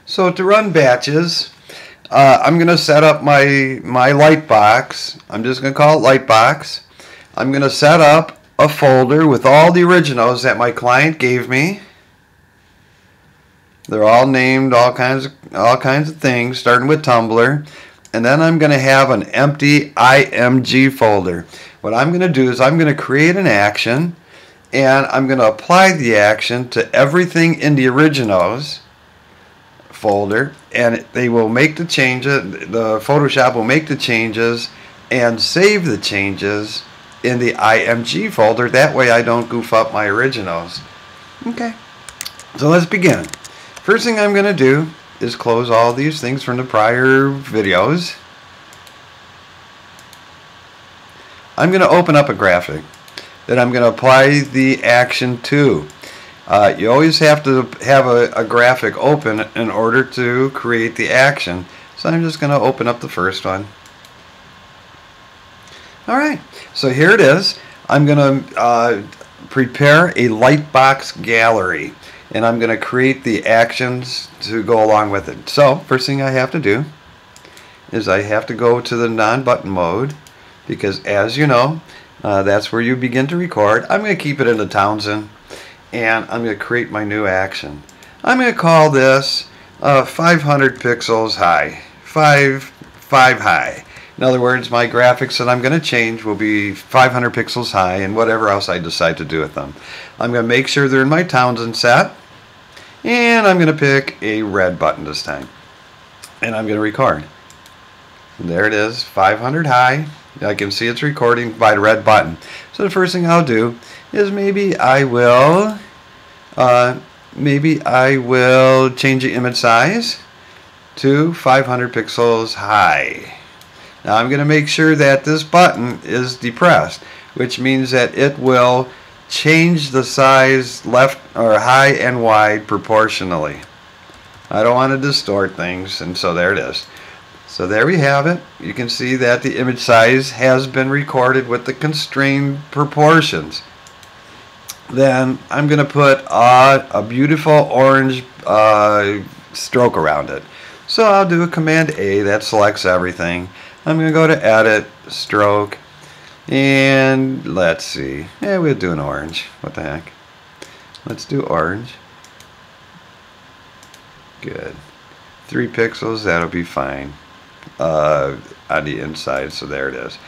So to run batches, I'm going to set up my light box. I'm just going to call it light box. I'm going to set up a folder with all the originals that my client gave me. They're all named all kinds of things, starting with Tumblr. And then I'm going to have an empty IMG folder. What I'm going to do is I'm going to create an action, and I'm going to apply the action to everything in the originals folder, and they will make the changes. The Photoshop will make the changes and save the changes in the IMG folder. That way I don't goof up my originals. Okay, so let's begin. First thing I'm going to do is close all these things from the prior videos. I'm going to open up a graphic that I'm going to apply the action to. You always have to have a graphic open in order to create the action. So I'm just going to open up the first one. Alright, so here it is. I'm going to prepare a lightbox gallery, and I'm going to create the actions to go along with it. So first thing I have to do is I have to go to the non-button mode, because as you know, that's where you begin to record. I'm going to keep it in the Townsend, and I'm going to create my new action. I'm going to call this 500 pixels high, 5 high. In other words, my graphics that I'm going to change will be 500 pixels high, and whatever else I decide to do with them. I'm going to make sure they're in my Townsend set, and I'm going to pick a red button this time, and I'm going to record. And there it is, 500 high. I can see it's recording by the red button. So the first thing I'll do is maybe I will change the image size to 500 pixels high. Now I'm going to make sure that this button is depressed, which means that it will change the size left or high and wide proportionally. I don't want to distort things, and so there it is. So there we have it. You can see that the image size has been recorded with the constrained proportions. Then I'm going to put a beautiful orange stroke around it. So I'll do a Command A, that selects everything. I'm going to go to Edit, Stroke, and let's see. Yeah, we'll do an orange. What the heck? Let's do orange. Good. 3 pixels, that'll be fine on the inside, so there it is.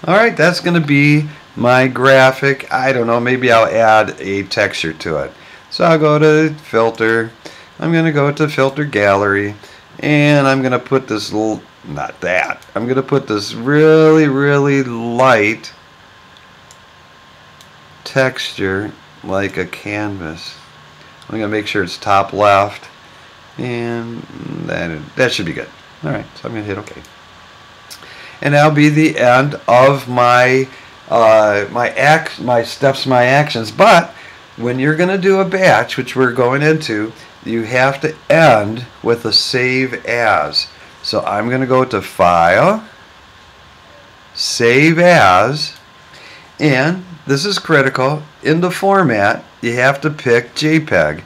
Alright, that's going to be my graphic. I don't know, maybe I'll add a texture to it. So I'll go to Filter. I'm going to go to Filter Gallery, and I'm going to put this little, not that, I'm going to put this really, really light texture like a canvas. I'm going to make sure it's top left, and that should be good. Alright, so I'm going to hit OK. And that'll be the end of my my steps, my actions. But when you're going to do a batch, which we're going into, you have to end with a Save As. So I'm going to go to File, Save As, and this is critical. In the format, you have to pick JPEG.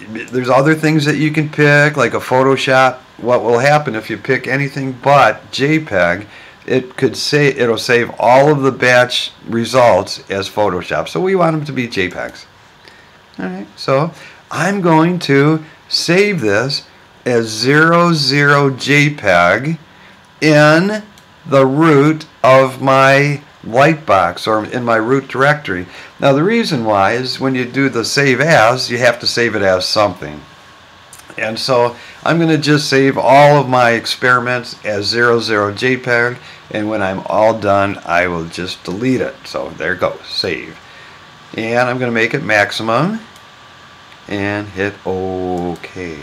There's other things that you can pick, like a Photoshop. What will happen if you pick anything but JPEG, it'll save all of the batch results as Photoshop. So we want them to be JPEGs. Alright, so I'm going to save this as 00 JPEG in the root of my lightbox, or in my root directory. Now the reason why is when you do the Save As, you have to save it as something. And so I'm going to just save all of my experiments as 00 JPEG, and when I'm all done I will just delete it. So there it goes, save. And I'm going to make it maximum and hit OK.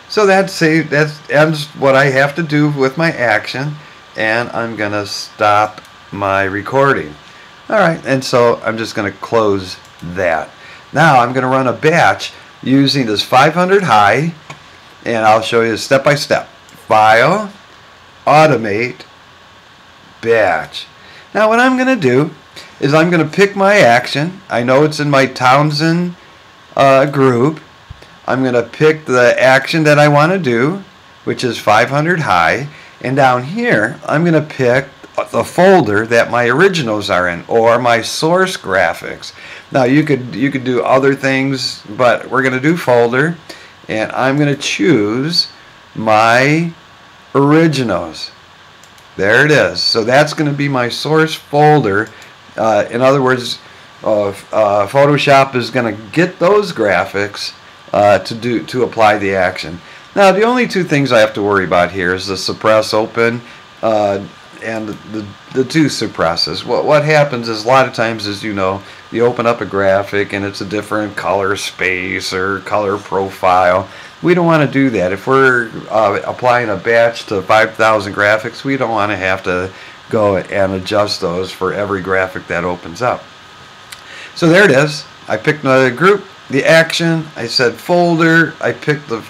So that's ends what I have to do with my action, and I'm going to stop my recording. Alright, and so I'm just going to close that. Now I'm going to run a batch using this 500 high, and I'll show you step by step. File, Automate, Batch. Now what I'm going to do is I'm going to pick my action. I know it's in my Townsend group. I'm going to pick the action that I want to do, which is 500 high. And down here, I'm going to pick the folder that my originals are in, or my source graphics. Now you could do other things, but we're going to do folder, and I'm going to choose my originals. There it is. So that's going to be my source folder. In other words, Photoshop is going to get those graphics to apply the action. Now the only two things I have to worry about here is the suppress open and the two suppresses. What happens is a lot of times, as you know, you open up a graphic and it's a different color space or color profile. We don't want to do that. If we're applying a batch to 5,000 graphics, we don't want to have to go and adjust those for every graphic that opens up. So there it is. I picked another group, the action, I said folder, I picked the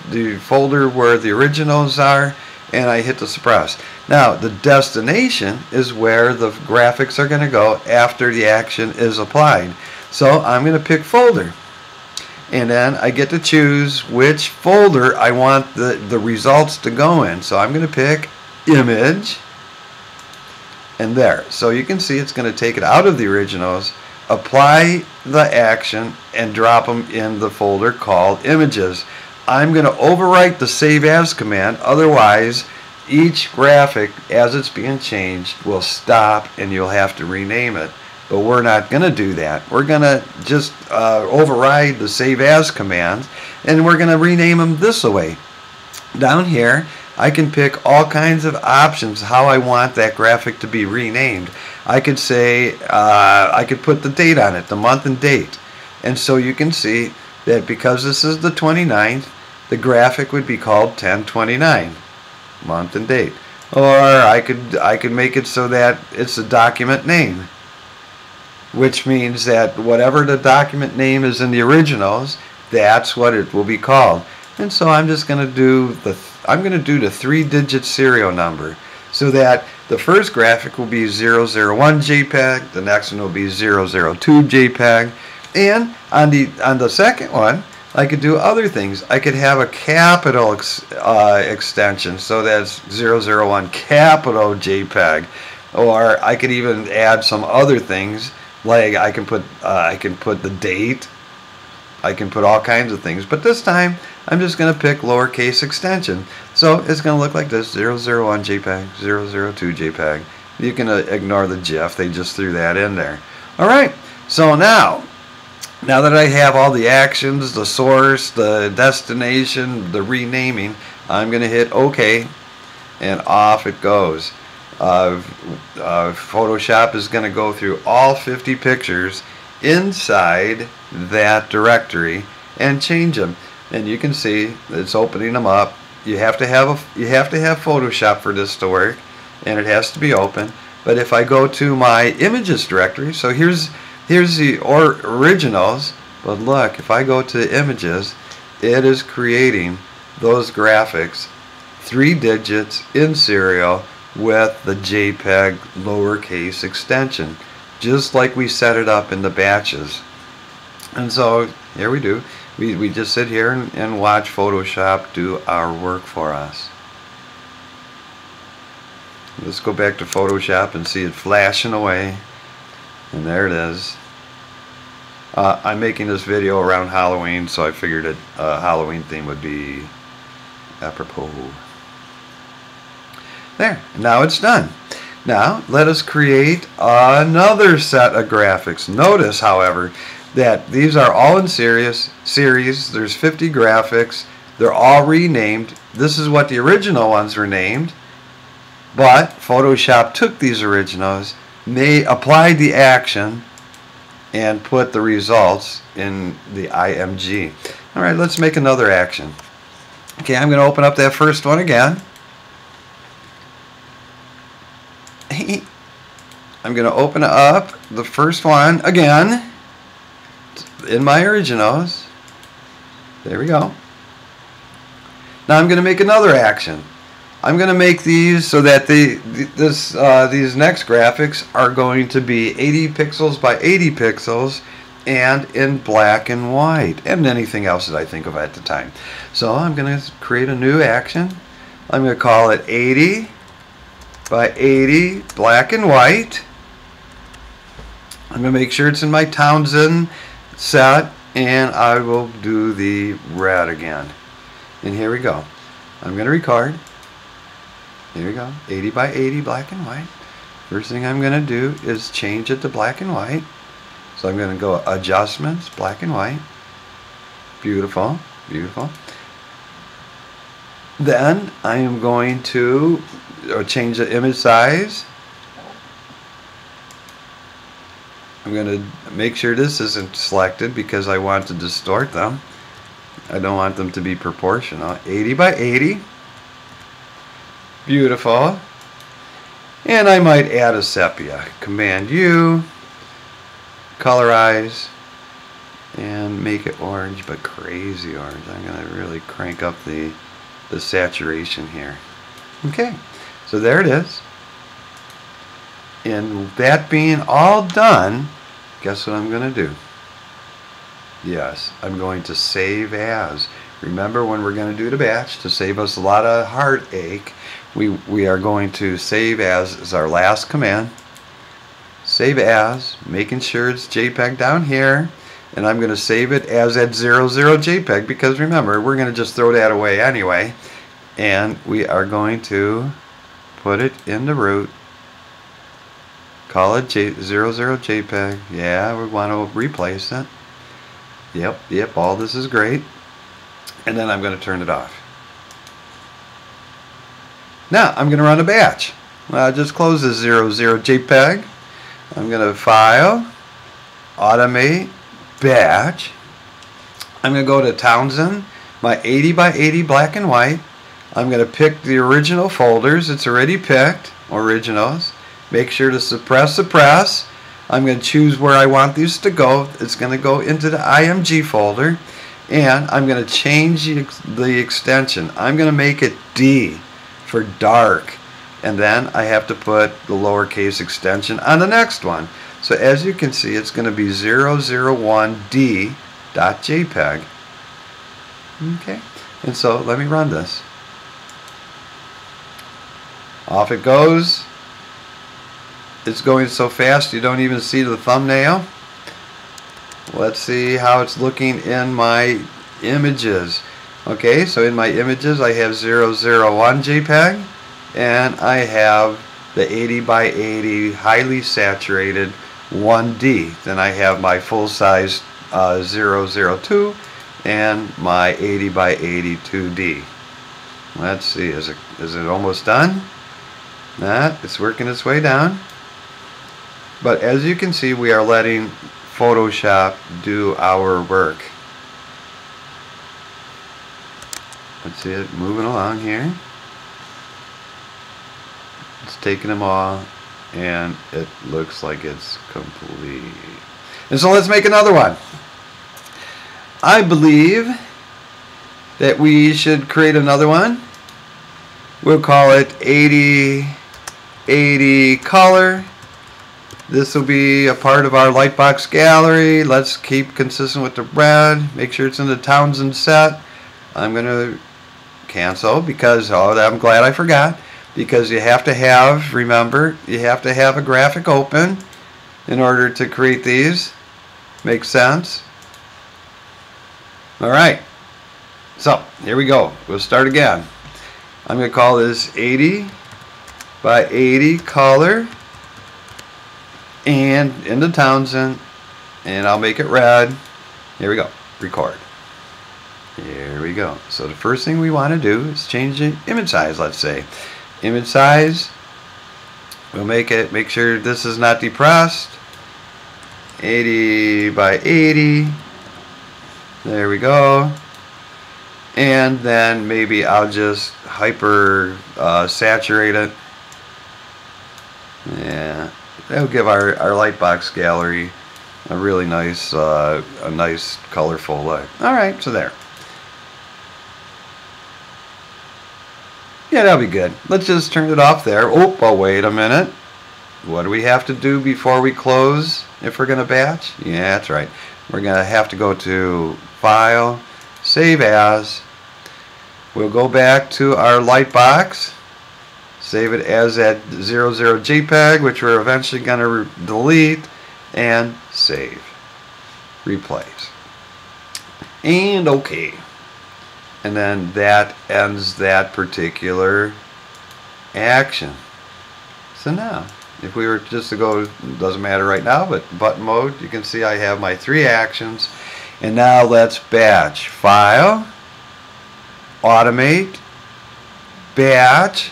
folder where the originals are, and I hit the suppress. Now the destination is where the graphics are going to go after the action is applied. So I'm going to pick folder, and then I get to choose which folder I want the results to go in. So I'm going to pick image, and there. So you can see it's going to take it out of the originals, apply the action, and drop them in the folder called images. I'm going to overwrite the save as command, otherwise each graphic as it's being changed will stop and you'll have to rename it. But we're not going to do that. We're going to just override the save as command, and we're going to rename them this way. Down here I can pick all kinds of options how I want that graphic to be renamed. I could say I could put the date on it, the month and date. And so you can see that because this is the 29th, the graphic would be called 1029, month and date. Or I could make it so that it's a document name, which means that whatever the document name is in the originals, that's what it will be called. And so I'm just going to do the 3-digit serial number, so that the first graphic will be 001 JPEG, the next one will be 002 JPEG, and on the second one I could do other things. I could have a capital extension, so that's 001 capital JPEG, or I could even add some other things, like I can put the date, I can put all kinds of things. But this time I'm just going to pick lowercase extension, so it's going to look like this: 001 JPEG, 002 JPEG. You can ignore the GIF, they just threw that in there. Alright, so now that I have all the actions, the source, the destination, the renaming, I'm going to hit OK, and off it goes. Photoshop is going to go through all 50 pictures inside that directory and change them. And you can see it's opening them up. You have to have Photoshop for this to work, and it has to be open. But if I go to my images directory, so here's the originals, but look, if I go to images, it is creating those graphics 3 digits in serial with the JPEG lowercase extension, just like we set it up in the batches. And so here we do. We just sit here and watch Photoshop do our work for us. Let's go back to Photoshop and see it flashing away. And there it is. I'm making this video around Halloween, so I figured a Halloween theme would be apropos. There, now it's done. Now let us create another set of graphics. Notice, however, that these are all in series. There's 50 graphics. They're all renamed. This is what the original ones were named, but Photoshop took these originals, applied the action, and put the results in the IMG. Alright, let's make another action. Okay, I'm going to open up that first one again. I'm going to open up the first one again in my originals. There we go. Now I'm going to make another action. I'm going to make these so that these next graphics are going to be 80 pixels by 80 pixels and in black and white, and anything else that I think of at the time. So I'm going to create a new action. I'm going to call it 80 by 80 black and white. I'm going to make sure it's in my Townsend set, and I will do the red again. And here we go. I'm going to record. Here we go. 80 by 80 black and white. First thing I'm going to do is change it to black and white. So I'm going to go adjustments, black and white. Beautiful, beautiful. Then I am going to change the image size. I'm going to make sure this isn't selected because I want to distort them. I don't want them to be proportional. 80 by 80. Beautiful. And I might add a sepia. Command U, colorize, and make it orange, but crazy orange. I'm going to really crank up the saturation here. Okay, so there it is. And that being all done, guess what I'm going to do? Yes, I'm going to save as. Remember, when we're going to do the batch, to save us a lot of heartache, we are going to save as our last command. Save as, making sure it's JPEG down here, and I'm going to save it as at 00 JPEG, because remember, we're going to just throw that away anyway, and we are going to put it in the root, call it 00 JPEG. Yeah, we want to replace it. Yep, all this is great. And then I'm going to turn it off. Now I'm going to run a batch. I'll just close this 00 JPEG. I'm going to File, Automate, Batch. I'm going to go to Townsend, my 80 by 80 black and white. I'm going to pick the original folders. It's already picked, originals. Make sure to suppress. I'm going to choose where I want these to go. It's going to go into the IMG folder, and I'm going to change the extension. I'm going to make it D for dark, and then I have to put the lowercase extension on the next one. So as you can see, it's going to be 001D.jpg. Okay, and so let me run this. Off it goes. It's going so fast you don't even see the thumbnail. Let's see how it's looking in my images. Okay, so in my images I have 001 JPEG, and I have the 80 by 80 highly saturated 1D. Then I have my full size 002 and my 80 by 80 2D. Let's see, is it almost done? It's working its way down. But as you can see, we are letting Photoshop do our work. Let's see it moving along here. It's taking them all, and it looks like it's complete. And so let's make another one. I believe that we should create another one. We'll call it 80 color. This will be a part of our Lightbox gallery. Let's keep consistent with the red. Make sure it's in the Townsend set. I'm going to cancel because, I'm glad I forgot. Because you have to have, remember, you have to have a graphic open in order to create these. Makes sense? Alright. So, here we go. We'll start again. I'm going to call this 80 by 80 color. And into Townsend, and I'll make it red. Here we go. Record. Here we go. So the first thing we want to do is change the image size. Let's say image size. We'll make sure this is not depressed. 80 by 80. There we go. And then maybe I'll just hyper saturate it. Yeah. That'll give our Lightbox gallery a really nice, colorful look. Alright, so there. Yeah, that'll be good. Let's just turn it off there. Oh, wait a minute. what do we have to do before we close if we're going to batch? Yeah, that's right. We're going to have to go to File, Save As. We'll go back to our Lightbox, save it as that 00 JPEG, which we're eventually going to delete, and save. Replace. And OK. And then that ends that particular action. So now, if we were just to go, it doesn't matter right now, but button mode, you can see I have my 3 actions. And now let's batch. File, Automate, Batch.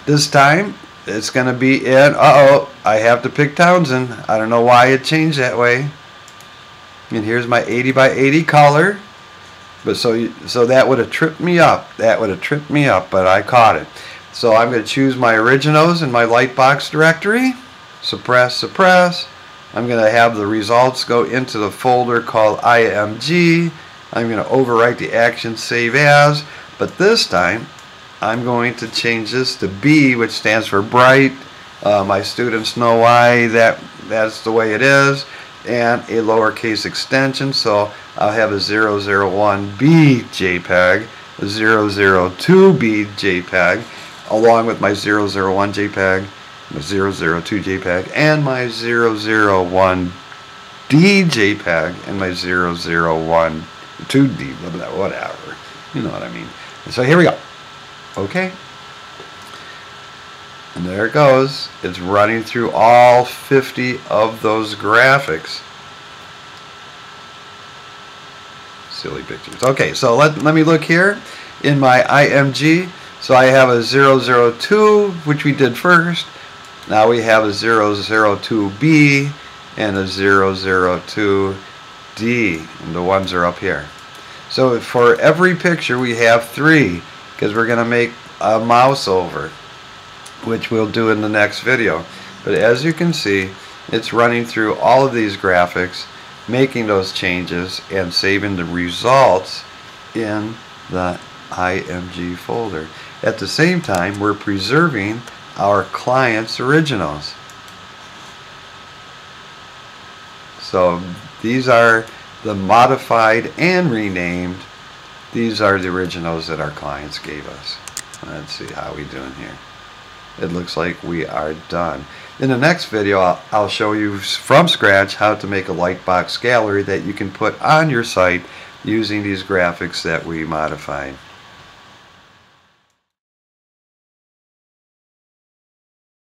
This time it's going to be in, I have to pick Townsend. I don't know why it changed that way. And here's my 80 by 80 color. But so that would have tripped me up. That would have tripped me up, but I caught it. So I'm going to choose my originals in my Lightbox directory. Suppress, suppress. I'm going to have the results go into the folder called IMG. I'm going to overwrite the action Save As. But this time, I'm going to change this to B, which stands for bright. My students know why that's the way it is. And a lowercase extension. So I'll have a 001B JPEG, a 002B JPEG, along with my 001 JPEG, my 002 JPEG, and my 001D JPEG, and my 001 2D, whatever. You know what I mean. So here we go. Okay. And there it goes. It's running through all 50 of those graphics. Silly pictures. Okay, so let me look here in my IMG. So I have a 002, which we did first. Now we have a 002B and a 002D, and the ones are up here. So for every picture we have 3, because we're going to make a mouse over, which we'll do in the next video. But as you can see, it's running through all of these graphics, making those changes, and saving the results in the IMG folder. At the same time, we're preserving our client's originals. So these are the modified and renamed. These are the originals that our clients gave us. Let's see how we doing here. It looks like we are done. In the next video, I'll show you from scratch how to make a Lightbox gallery that you can put on your site using these graphics that we modified.